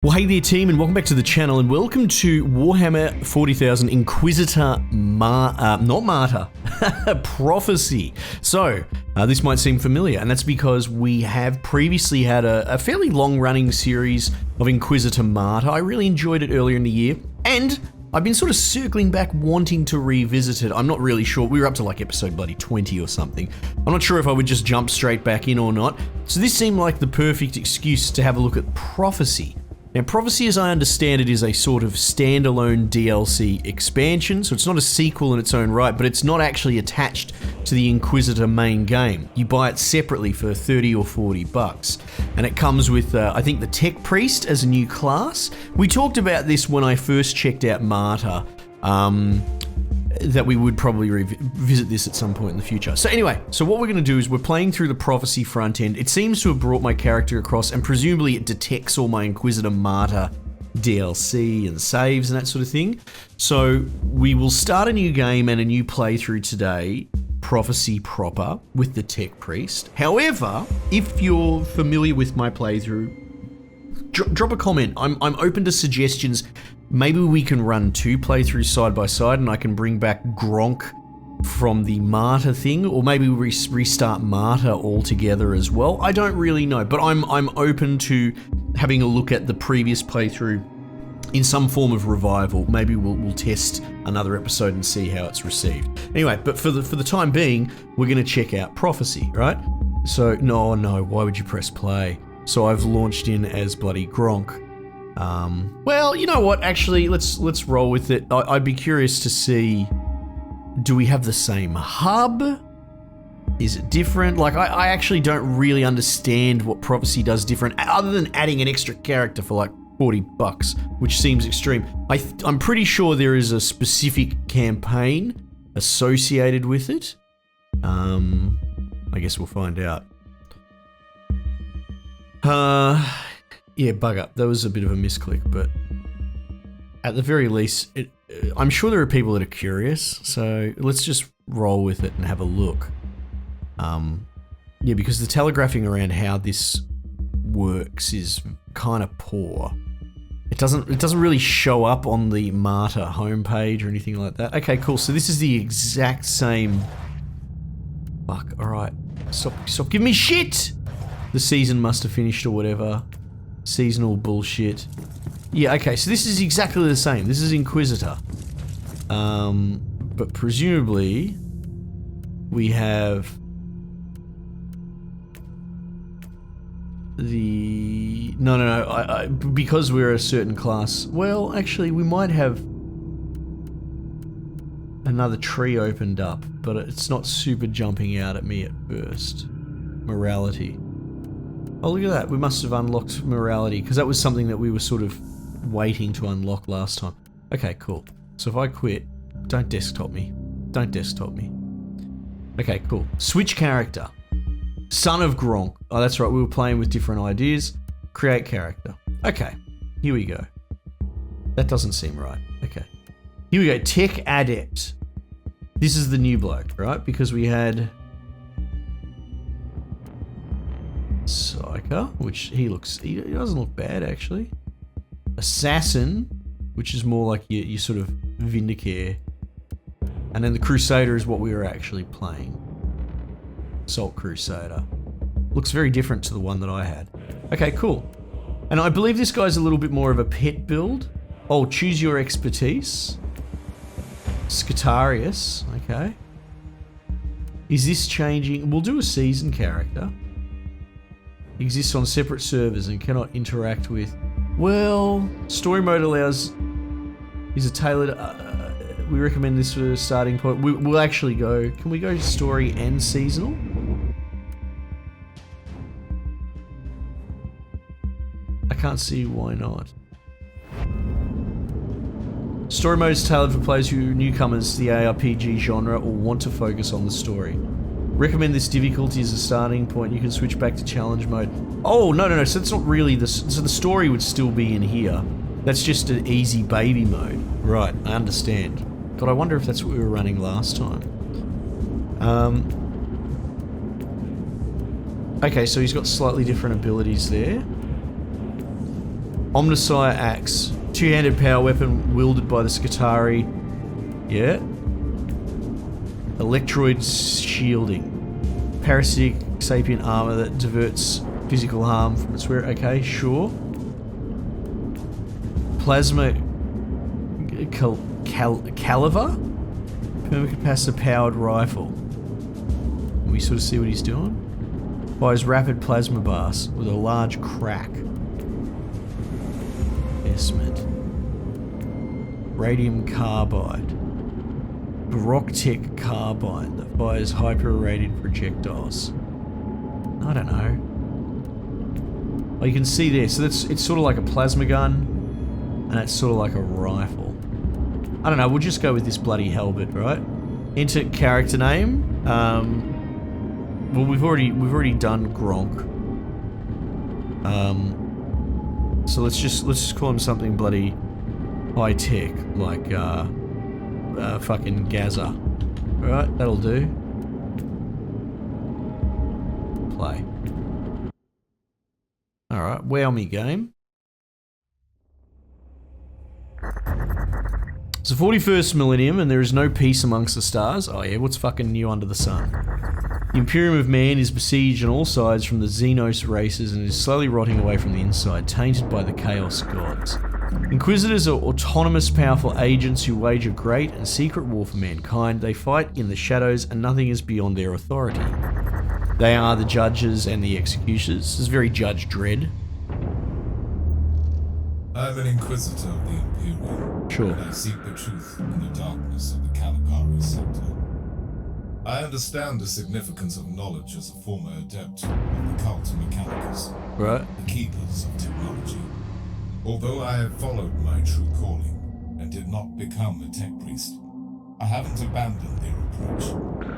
Well, hey there team, and welcome back to the channel, and welcome to Warhammer 40,000 Inquisitor not Martyr, Prophecy. So, this might seem familiar, and that's because we have previously had a fairly long-running series of Inquisitor Martyr. I really enjoyed it earlier in the year, and I've been sort of circling back wanting to revisit it. I'm not really sure. We were up to like episode bloody 20 or something. I'm not sure if I would just jump straight back in or not. So this seemed like the perfect excuse to have a look at Prophecy. Now, Prophecy, as I understand it, is a sort of standalone DLC expansion, so it's not a sequel in its own right, but it's not actually attached to the Inquisitor main game. You buy it separately for 30 or 40 bucks, and it comes with, I think, the Tech Priest as a new class. We talked about this when I first checked out Martyr, that we would probably revisit this at some point in the future. So anyway, so what we're going to do is we're playing through the Prophecy front end. It seems to have brought my character across, and presumably it detects all my Inquisitor Martyr DLC and saves and that sort of thing. So we will start a new game and a new playthrough today, Prophecy proper, with the Tech Priest. However, if you're familiar with my playthrough, drop a comment. I'm open to suggestions. Maybe we can run two playthroughs side by side and I can bring back Gronk from the Martyr thing, or maybe we restart Martyr altogether as well. I don't really know, but I'm open to having a look at the previous playthrough in some form of revival. Maybe we'll test another episode and see how it's received. Anyway, but for the time being, we're going to check out Prophecy, right? So, no, why would you press play? So I've launched in as bloody Gronk. Well, you know what? Actually, let's roll with it. I'd be curious to see, do we have the same hub? Is it different? Like, I actually don't really understand what Prophecy does different, other than adding an extra character for like 40 bucks, which seems extreme. I'm pretty sure there is a specific campaign associated with it. I guess we'll find out. Yeah, bug up. That was a bit of a misclick, but at the very least, I'm sure there are people that are curious, so let's just roll with it and have a look. Yeah, because the telegraphing around how this works is kind of poor. It doesn't really show up on the Martyr homepage or anything like that. Okay, cool. So this is the exact same. Fuck. All right. Stop giving me shit. The season must have finished or whatever. Seasonal bullshit. Yeah, okay, so this is exactly the same. This is Inquisitor. But presumably we have the... No, because we're a certain class. Well, actually, we might have another tree opened up, but it's not super jumping out at me at first. Morality. Oh, look at that. We must have unlocked morality, because that was something that we were sort of waiting to unlock last time. Okay, cool. So if I quit, don't desktop me. Don't desktop me. Okay, cool. Switch character. Son of Gronk. Oh, that's right. We were playing with different ideas. Create character. Okay, here we go. That doesn't seem right. Okay. Here we go. Tech-Adept. This is the new bloke, right? Because we had... Psyker, which he doesn't look bad actually. Assassin, which is more like your sort of Vindicare. And then the Crusader is what we were actually playing. Assault Crusader. Looks very different to the one that I had. Okay, cool. And I believe this guy's a little bit more of a pet build. Oh, choose your expertise. Scutarius, okay. Is this changing? We'll do a season character. Exists on separate servers and cannot interact with... Well, story mode allows... Is a tailored... we recommend this for a starting point. We'll actually go... Can we go story and seasonal? I can't see why not. Story mode is tailored for players who are newcomers to the ARPG genre or want to focus on the story. Recommend this difficulty as a starting point. You can switch back to challenge mode. Oh, no. So that's not really the... So the story would still be in here. That's just an easy baby mode. Right, I understand. But I wonder if that's what we were running last time. Okay, so he's got slightly different abilities there. Omnissiah axe. Two-handed power weapon wielded by the Skitari. Yeah. Electroid shielding. Parasitic sapient armor that diverts physical harm from its wearer. Okay, sure. Plasma caliver? Permacapacitor powered rifle. Can we sort of see what he's doing? Fires rapid plasma blast with a large crack. Esmond. Radium carbide. Baroctech carbine that fires hyper-irradiated projectiles. I don't know. Oh, you can see there. So it's sort of like a plasma gun, and it's sort of like a rifle. I don't know. We'll just go with this bloody helmet, right? Enter character name. Well, we've already done Gronk. So let's just call him something bloody high tech, like fucking Gaza. Alright, that'll do. Play. Alright, wow me game. It's the 41st millennium and there is no peace amongst the stars. Oh yeah, what's fucking new under the sun? The Imperium of Man is besieged on all sides from the Xenos races and is slowly rotting away from the inside, tainted by the Chaos Gods. Inquisitors are autonomous, powerful agents who wage a great and secret war for mankind. They fight in the shadows and nothing is beyond their authority. They are the judges and the executioners. This is very Judge Dredd. I'm an Inquisitor of the Imperium. Sure. And I seek the truth in the darkness of the Caligari sector. I understand the significance of knowledge as a former adept of the Cult Mechanicus. Right. The keepers of technology. Although I have followed my true calling and did not become a tech priest, I haven't abandoned their approach.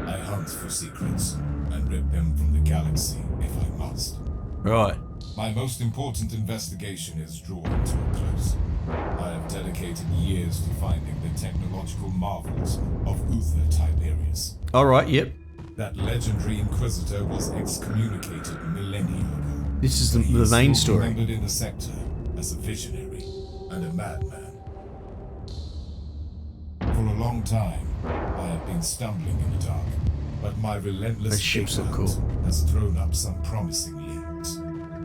I hunt for secrets and rip them from the galaxy if I must. Right. My most important investigation is drawing to a close. I have dedicated years to finding the technological marvels of Uther Tiberius. Alright, yep. That legendary Inquisitor was excommunicated millennia ago. This is the main story. Remembered in the sector as a visionary and a madman. For a long time, I have been stumbling in the dark, but my relentless Those ships are hunt cool. has thrown up some promising links.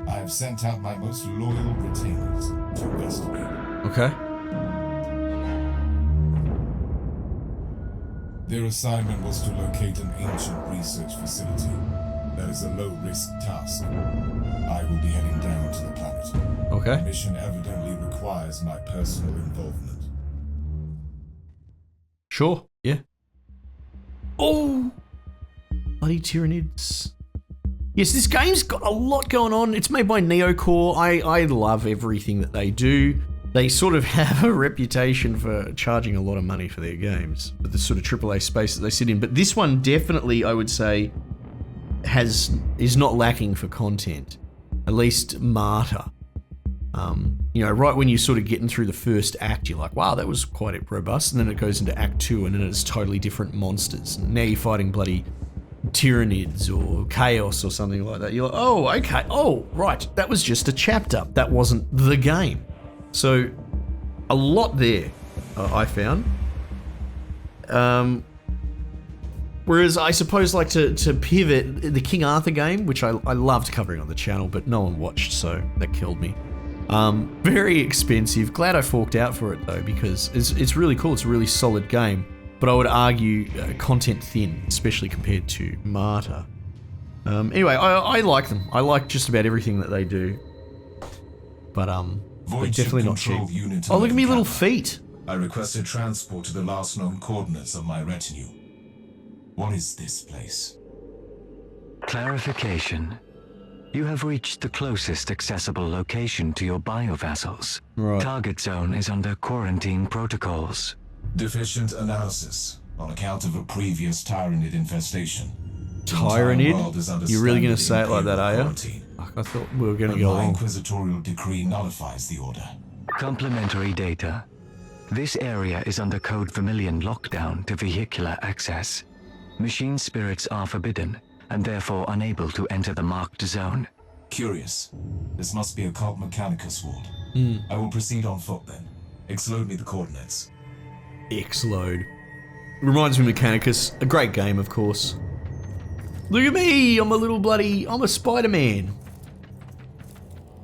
I have sent out my most loyal retainers to investigate. Okay. Their assignment was to locate an ancient research facility. That is a low-risk task. I will be heading down to the planet. Okay. The mission evidently requires my personal involvement. Sure, yeah. Oh! Bloody Tyranids. Yes, this game's got a lot going on. It's made by Neocore. I love everything that they do. They sort of have a reputation for charging a lot of money for their games, for the sort of AAA space that they sit in. But this one definitely, I would say, is not lacking for content. At least Martyr. You know, right when you're sort of getting through the first act, you're like, wow, that was quite robust. And then it goes into Act 2 and then it's totally different monsters. And now you're fighting bloody Tyranids or Chaos or something like that. You're like, oh, okay. Oh, right. That was just a chapter. That wasn't the game. So, a lot there, I found. Whereas I suppose, like, to pivot, the King Arthur game, which I loved covering on the channel, but no one watched, so that killed me. Very expensive. Glad I forked out for it, though, because it's really cool. It's a really solid game. But I would argue content thin, especially compared to Martyr. Anyway, I like them. I like just about everything that they do. But they're definitely not cheap. Oh, look at me little feet. I requested transport to the last known coordinates of my retinue. What is this place? Clarification. You have reached the closest accessible location to your biovessels. Right. Target zone is under quarantine protocols. Deficient analysis on account of a previous Tyranid infestation. Tyranid? You're really going to say it like that, are you? I thought we were going to go My along. inquisitorial decree nullifies the order. Complementary data. This area is under Code Vermilion lockdown to vehicular access. Machine spirits are forbidden, and therefore unable to enter the marked zone. Curious. This must be a Cult Mechanicus ward. I will proceed on foot then. Exload me the coordinates. Exload. Reminds me of Mechanicus. A great game, of course. Look at me! I'm a Spider-Man.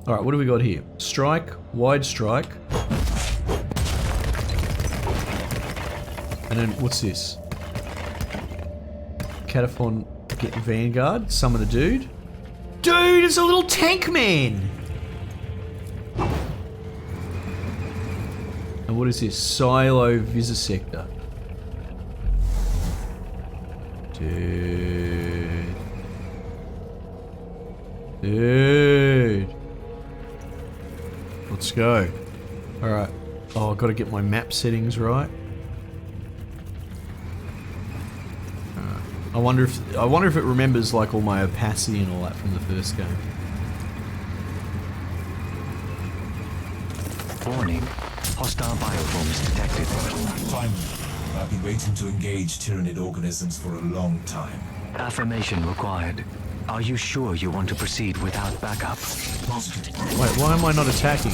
Alright, what do we got here? Strike, wide strike. And then, what's this? Cataphon, get Vanguard, summon a dude. Dude, it's a little tank man! And what is this? Silo Vivisector. Dude. Dude. Let's go. Alright. Oh, I've got to get my map settings right. I wonder if it remembers like all my opacity and all that from the first game. Warning. Hostile bioforms detected. Finally, I've been waiting to engage Tyranid organisms for a long time. Affirmation required. Are you sure you want to proceed without backup? Positive. Wait, why am I not attacking?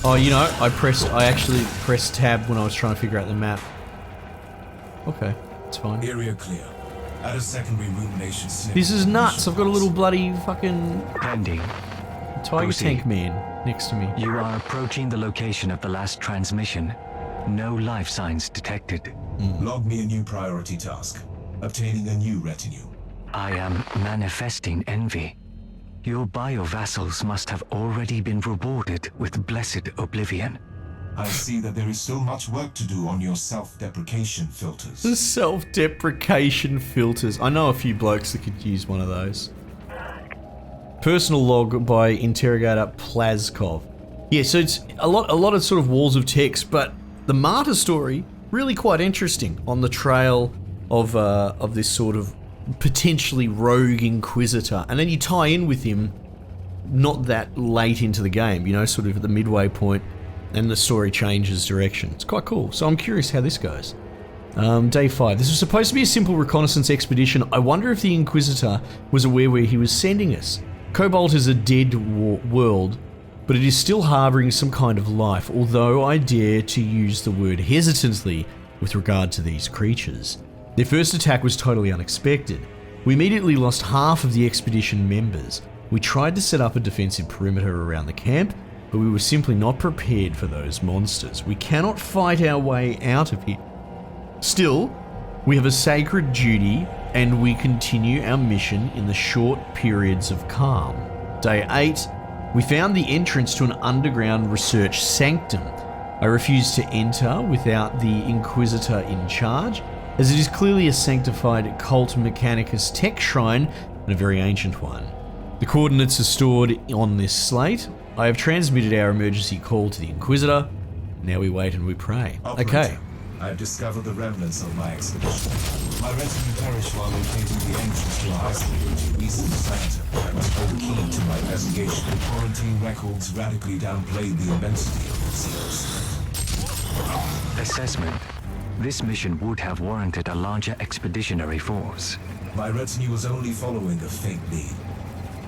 Oh, you know, I actually pressed tab when I was trying to figure out the map. Okay, it's fine. Area clear. Add a secondary rumination snip. This is nuts. I've got a little bloody fucking Pending. tiger Proceed. tank man next to me. You are approaching the location of the last transmission. No life signs detected. Log me a new priority task. Obtaining a new retinue. I am manifesting envy. Your bio-vassals must have already been rewarded with blessed oblivion. I see that there is still much work to do on your self-deprecation filters. The self-deprecation filters. I know a few blokes that could use one of those. Personal log by interrogator Plazkov. Yeah, so it's a lot of sort of walls of text, but the martyr story really quite interesting on the trail of this sort of potentially rogue inquisitor, and then you tie in with him not that late into the game, you know, sort of at the midway point, and the story changes direction. It's quite cool. So I'm curious how this goes. Day 5. This was supposed to be a simple reconnaissance expedition. I wonder if the Inquisitor was aware where he was sending us. Cobalt is a dead world, but it is still harboring some kind of life, although I dare to use the word hesitantly with regard to these creatures. Their first attack was totally unexpected. We immediately lost half of the expedition members. We tried to set up a defensive perimeter around the camp, but we were simply not prepared for those monsters. We cannot fight our way out of here. Still, we have a sacred duty, and we continue our mission in the short periods of calm. Day 8, we found the entrance to an underground research sanctum. I refused to enter without the Inquisitor in charge, as it is clearly a sanctified cult mechanicus tech shrine and a very ancient one. The coordinates are stored on this slate. I have transmitted our emergency call to the Inquisitor. Now we wait and we pray. Operator, Okay. I have discovered the remnants of my expedition. My retinue perished while locating the entrance to a high security east of the sanctum. I must hold key to my investigation. Quarantine records radically downplayed the immensity of the seals. Assessment. This mission would have warranted a larger expeditionary force. My retinue was only following a faint lead.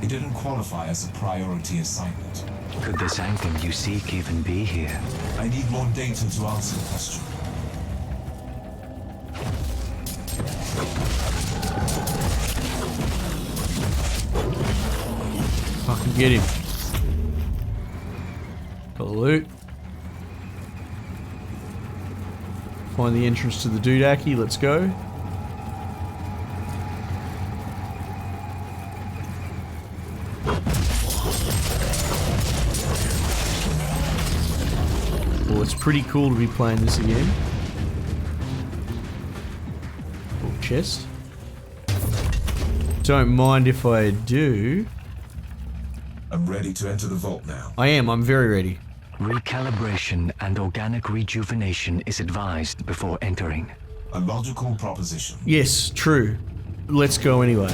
It didn't qualify as a priority assignment. Could the sanctum you seek even be here? I need more data to answer the question. Fucking get him. Got the loot. Find the entrance to the Dudaki. Let's go. Well, it's pretty cool to be playing this again. Oh, chest. Don't mind if I do. I'm ready to enter the vault now. I am. I'm very ready. Recalibration and organic rejuvenation is advised before entering. A logical proposition. Yes, true. Let's go anyway.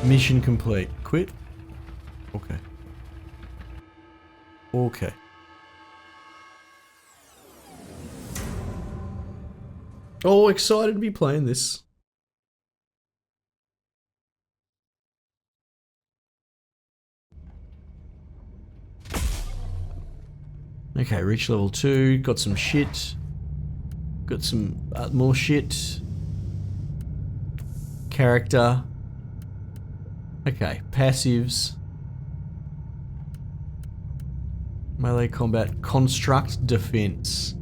Mission complete. Quit? Okay. Okay. Oh, excited to be playing this. Okay, reach level 2. Got some shit. Got some more shit. Character. Okay, passives. Melee combat. Construct defense.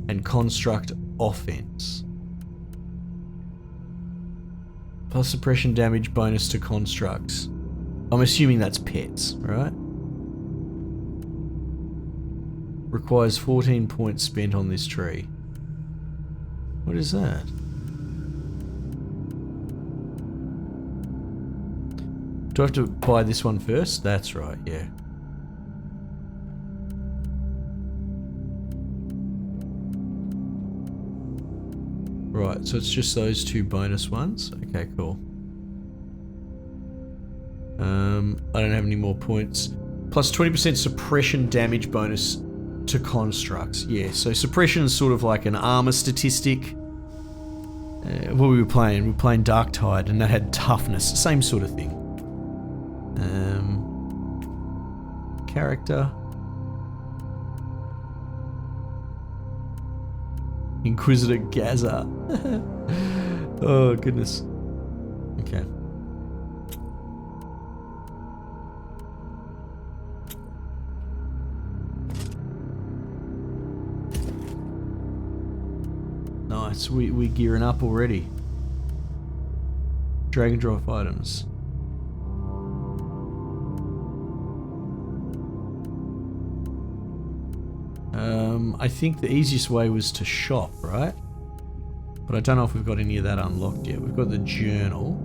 And construct offense. Plus suppression damage bonus to constructs. I'm assuming that's pets, right? Requires 14 points spent on this tree. What is that? Do I have to buy this one first? That's right, yeah. Right, so it's just those 2 bonus ones. Okay, cool. I don't have any more points. Plus 20% suppression damage bonus to constructs. Yeah, so suppression is sort of like an armor statistic. What we were playing? We were playing Darktide, and that had toughness. Same sort of thing. Character. Inquisitor Gaza. Oh, goodness. Okay. Nice, we're gearing up already. Drag and drop items. I think the easiest way was to shop, right? But I don't know if we've got any of that unlocked yet. We've got the journal.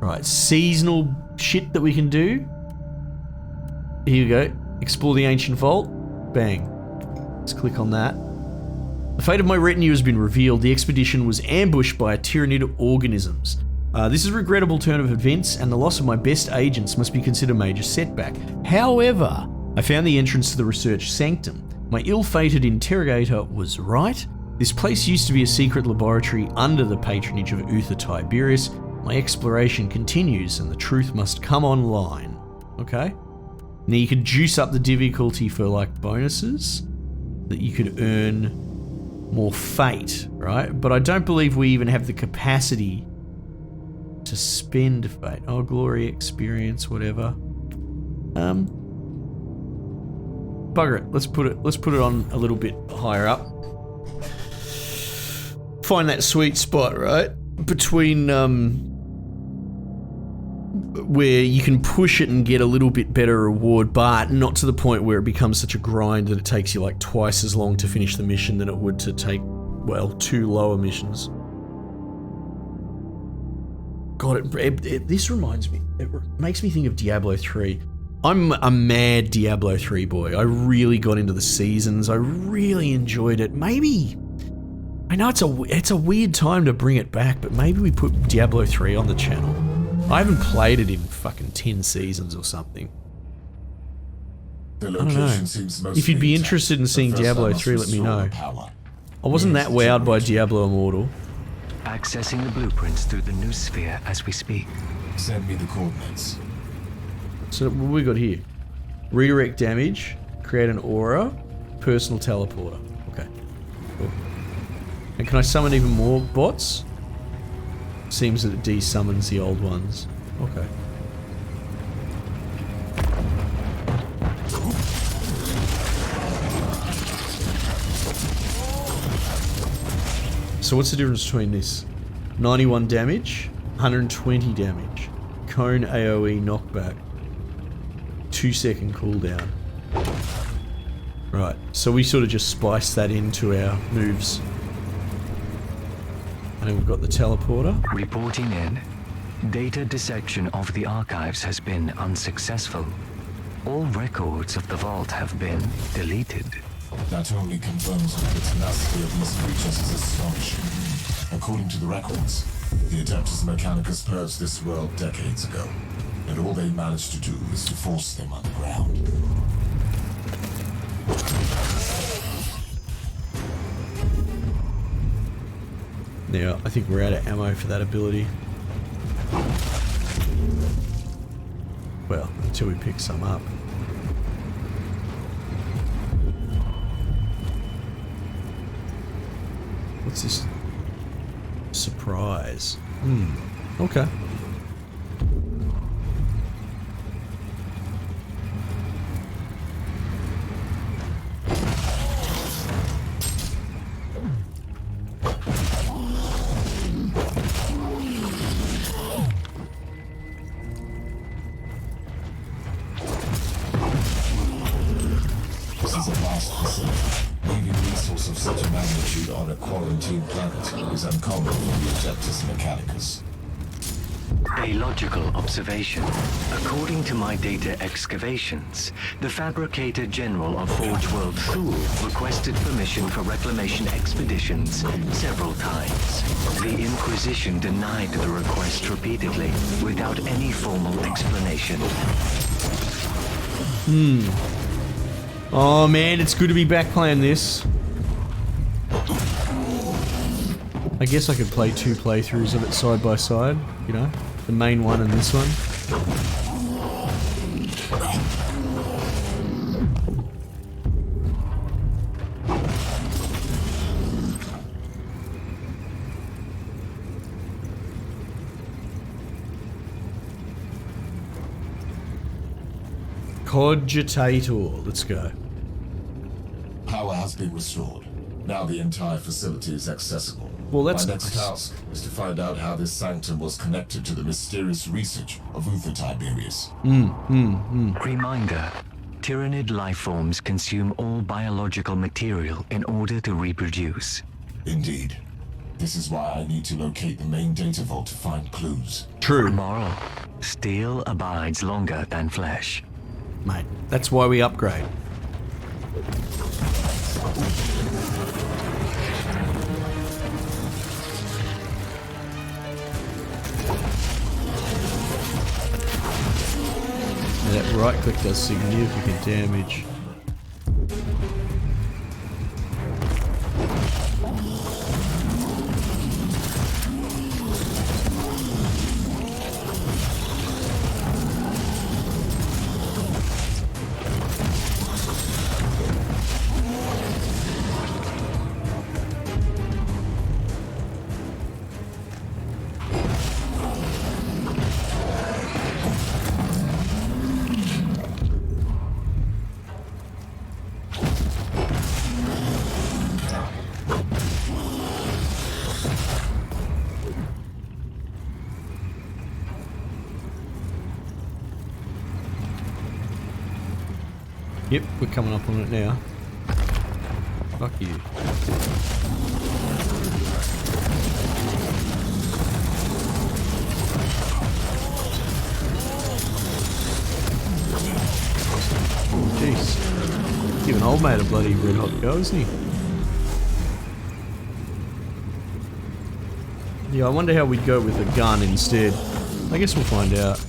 Right, seasonal shit that we can do. Here we go. Explore the ancient vault. Bang. Let's click on that. The fate of my retinue has been revealed. The expedition was ambushed by a Tyranid organisms. This is a regrettable turn of events, and the loss of my best agents must be considered a major setback. However, I found the entrance to the research sanctum. My ill-fated interrogator was right. This place used to be a secret laboratory under the patronage of Uther Tiberius. My exploration continues, and the truth must come online. Okay? Now you could juice up the difficulty for like bonuses that you could earn more fate, right? But I don't believe we even have the capacity to spend fate. Oh, glory, experience, whatever. Bugger it. Let's put it on a little bit higher up. Find that sweet spot, right? Between where you can push it and get a little bit better reward, but not to the point where it becomes such a grind that it takes you like twice as long to finish the mission than it would to take, well, 2 lower missions. God, this reminds me, it makes me think of Diablo 3. I'm a mad Diablo 3 boy. I really got into the seasons. I really enjoyed it. Maybe, I know it's a weird time to bring it back, but maybe we put Diablo 3 on the channel. I haven't played it in fucking 10 seasons or something. I don't know. If you'd be interested in seeing Diablo 3, let me know. I wasn't that wowed by Diablo Immortal. Accessing the blueprints through the new sphere as we speak. Send me the coordinates. So what we got here? Redirect damage, create an aura, personal teleporter. Okay, cool. And can I summon even more bots? Seems that it de-summons the old ones. Okay. So what's the difference between this? 91 damage, 120 damage, cone AoE knockback, 2-second cooldown. Right, so we sort of just spice that into our moves. And then we've got the teleporter. Reporting in. Data dissection of the archives has been unsuccessful. All records of the vault have been deleted. That only confirms that the tenacity of these creatures is astonishing. According to the records, the Adeptus Mechanicus purged this world decades ago, and all they managed to do is to force them underground. Yeah, I think we're out of ammo for that ability. Well, until we pick some up. What's this? Surprise. Okay. This is a vast facility. Leaving resource of such a magnitude on a quarantined planet is uncommon for the Adeptus Mechanicus. A logical observation. According to my data excavations, the Fabricator General of Forge World Thule requested permission for reclamation expeditions several times. The Inquisition denied the request repeatedly, without any formal explanation. Oh man, it's good to be back playing this. I guess I could play 2 playthroughs of it side by side, you know? The main one and this one. Cogitator, let's go. Power has been restored. Now the entire facility is accessible. Well, that's My next nice. task is to find out how this sanctum was connected to the mysterious research of Uther Tiberius. Reminder. Tyranid life forms consume all biological material in order to reproduce. Indeed. This is why I need to locate the main data vault to find clues. True, Moral. Steel abides longer than flesh. mate. That's why we upgrade. That right click does significant damage. Yep, we're coming up on it now. Fuck you. Oh, jeez. Giving old mate a bloody red hot go, isn't he? Yeah, I wonder how we'd go with a gun instead. I guess we'll find out.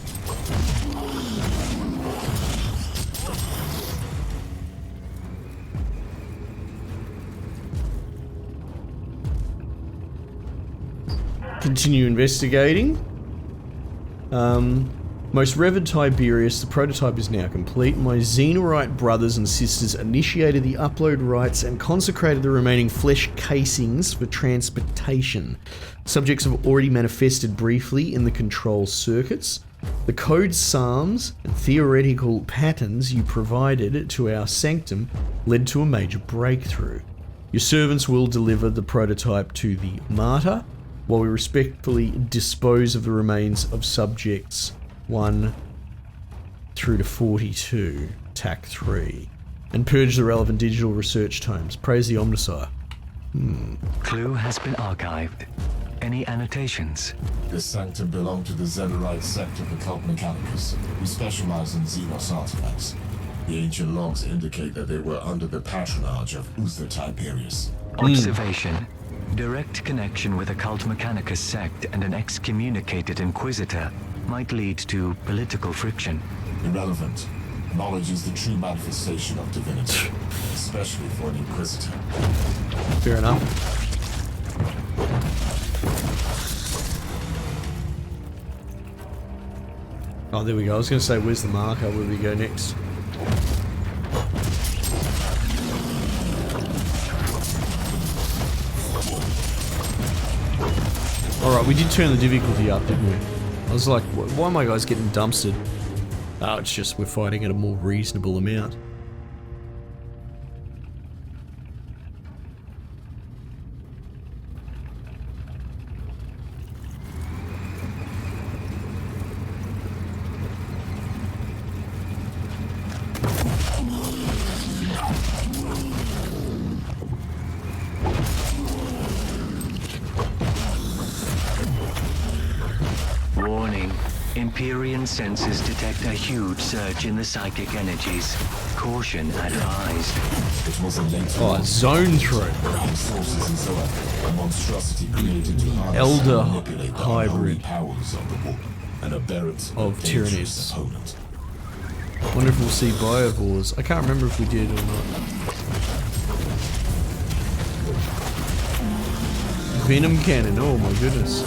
Continue investigating. Most Revered Tiberius, the prototype is now complete. My Xenorite brothers and sisters initiated the upload rites and consecrated the remaining flesh casings for transportation. Subjects have already manifested briefly in the control circuits. The code psalms and theoretical patterns you provided to our sanctum led to a major breakthrough. Your servants will deliver the prototype to the martyr, while we respectfully dispose of the remains of subjects 1 through to 42, TAC 3, and purge the relevant digital research tomes. Praise the Omnissiah. Clue has been archived. Any annotations? This sanctum belonged to the Xenorite sect of the Cult Mechanicus, who specialize in Xenos artifacts. The ancient logs indicate that they were under the patronage of Uther Tiberius. Observation. Direct connection with a Cult Mechanicus sect and an excommunicated Inquisitor might lead to political friction. Irrelevant. Knowledge is the true manifestation of divinity, especially for an Inquisitor. Fair enough. Oh, there we go. I was going to say, where's the marker? Where we go next? Alright, we did turn the difficulty up, didn't we? I was like, why are my guys getting dumpstered? Oh, it's just we're fighting at a more reasonable amount. Warning. Imperium sensors detect a huge surge in the psychic energies. Caution advised. It was a late zone throw. Sources and so on. A monstrosity created to harness Elder and manipulate the hybrid unholy powers of the book, and a barret of dangerous Tyranids. opponent. Wonder if we'll see biovores. I can't remember if we did or not. Venom cannon, oh my goodness.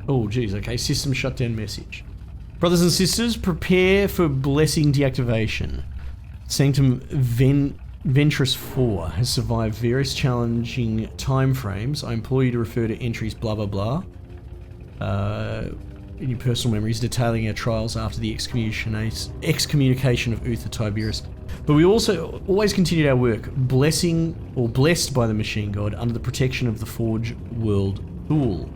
Oh, geez, okay, system shutdown message. Brothers and sisters, prepare for blessing deactivation. Sanctum Ventress 4 has survived various challenging time frames. I implore you to refer to entries blah blah blah in your personal memories detailing our trials after the excommunication of Uther Tiberius. But we also always continued our work, blessed by the machine god under the protection of the Forge World Thule.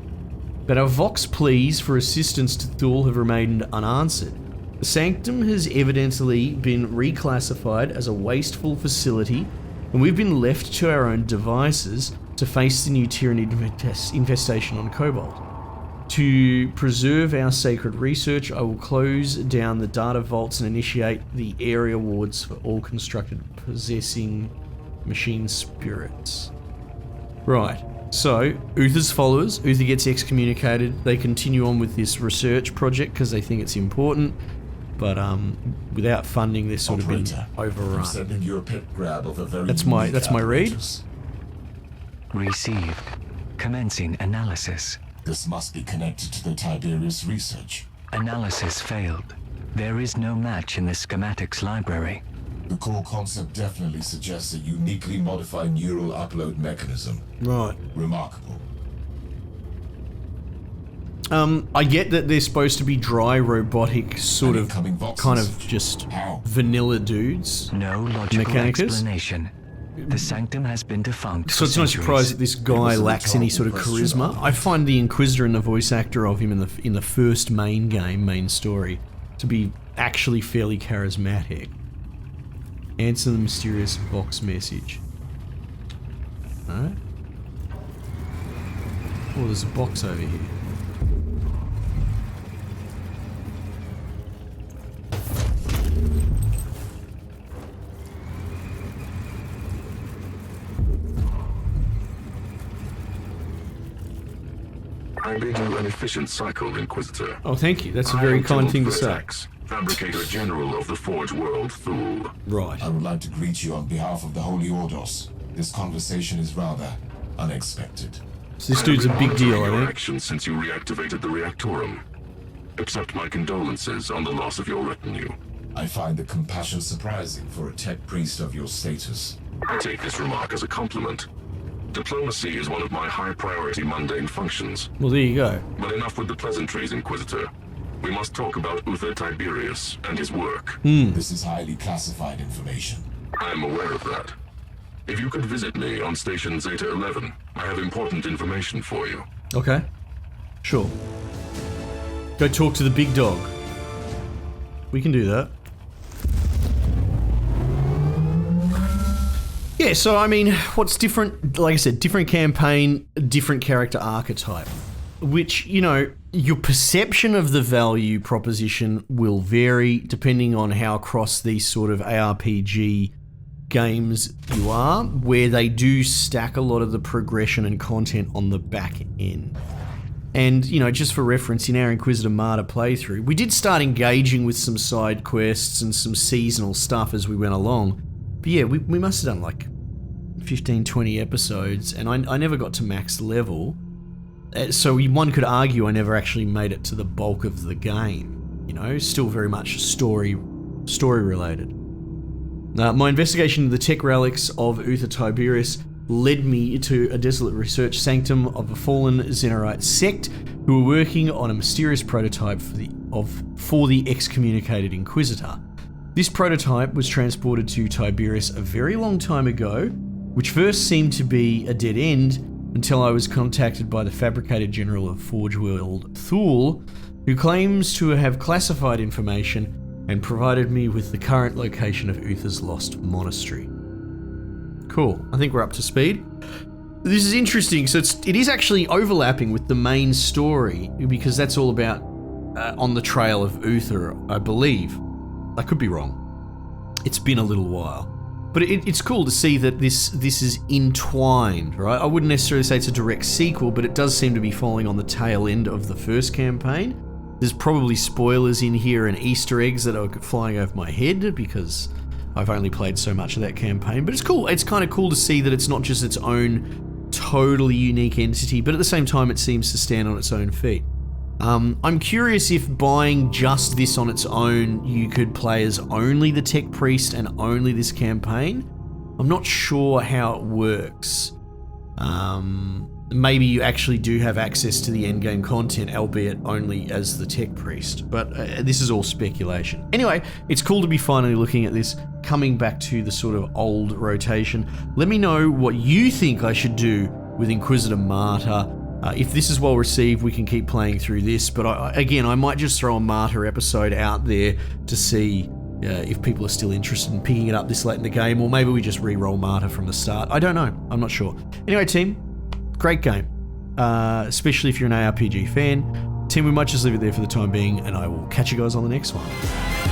But our vox pleas for assistance to Thule have remained unanswered. The Sanctum has evidently been reclassified as a wasteful facility, and we've been left to our own devices to face the new Tyranid infestation on Cobalt. To preserve our sacred research, I will close down the data vaults and initiate the area wards for all constructed possessing machine spirits. Right. So, Uther's followers, Uther gets excommunicated, they continue on with this research project because they think it's important, but without funding they're sort of been overrun. Sending you a pit grab of a very that's my read. Received. Commencing analysis. This must be connected to the Tiberius research. Analysis failed. There is no match in the schematics library. The core concept definitely suggests a uniquely modified neural upload mechanism. Right. Remarkable. I get that they're supposed to be dry, robotic, sort of, Voxes. kind of just How? vanilla dudes. No logical Mechanicus? explanation. The Sanctum has been defunct. So it's no surprise that this guy lacks any sort of charisma. I find the Inquisitor and the voice actor of him in the first main story, to be actually fairly charismatic. Answer the mysterious box message. Alright. Oh, there's a box over here. I bid you an efficient cycle, Inquisitor. Oh, thank you. That's a very kind thing to say. Fabricator General of the Forge World Thule. Right. I would like to greet you on behalf of the Holy Ordos. This conversation is rather unexpected. So this dude's a big deal, I Your think. actions since you reactivated the Reactorum. Accept my condolences on the loss of your retinue. I find the compassion surprising for a tech priest of your status. I take this remark as a compliment. Diplomacy is one of my high-priority mundane functions. Well, there you go. But enough with the pleasantries, Inquisitor. We must talk about Uther Tiberius and his work. This is highly classified information. I am aware of that. If you could visit me on Station Zeta 11, I have important information for you. Okay. Sure. Go talk to the big dog. We can do that. Yeah, so I mean, what's different? Like I said, different campaign, different character archetype. Which, you know, your perception of the value proposition will vary depending on how across these sort of ARPG games you are, where they do stack a lot of the progression and content on the back end. And, you know, just for reference, in our Inquisitor Martyr playthrough, we did start engaging with some side quests and some seasonal stuff as we went along. But yeah, we must have done like 15, 20 episodes, and I never got to max level. So one could argue I never actually made it to the bulk of the game. You know, still very much story related. My investigation of the tech relics of Uther Tiberius led me to a desolate research sanctum of a fallen Xenorite sect who were working on a mysterious prototype for the excommunicated Inquisitor. This prototype was transported to Tiberius a very long time ago, which first seemed to be a dead end until I was contacted by the fabricated general of Forge World, Thule, who claims to have classified information and provided me with the current location of Uther's lost monastery. Cool, I think we're up to speed. This is interesting, so it is actually overlapping with the main story, because that's all about on the trail of Uther, I believe. I could be wrong. It's been a little while. But it's cool to see that this is entwined, right? I wouldn't necessarily say it's a direct sequel, but it does seem to be falling on the tail end of the first campaign. There's probably spoilers in here and Easter eggs that are flying over my head because I've only played so much of that campaign. But it's cool. It's kind of cool to see that it's not just its own totally unique entity, but at the same time it seems to stand on its own feet. I'm curious if buying just this on its own, you could play as only the Tech Priest and only this campaign. I'm not sure how it works. Maybe you actually do have access to the endgame content, albeit only as the Tech Priest, but this is all speculation. Anyway, it's cool to be finally looking at this, coming back to the sort of old rotation. Let me know what you think I should do with Inquisitor Martyr. If this is well received, we can keep playing through this, but I might just throw a Martyr episode out there to see if people are still interested in picking it up this late in the game, or maybe we just re-roll Martyr from the start. I don't know. I'm not sure. Anyway, team, great game, especially if you're an ARPG fan. Team, we might just leave it there for the time being, and I will catch you guys on the next one.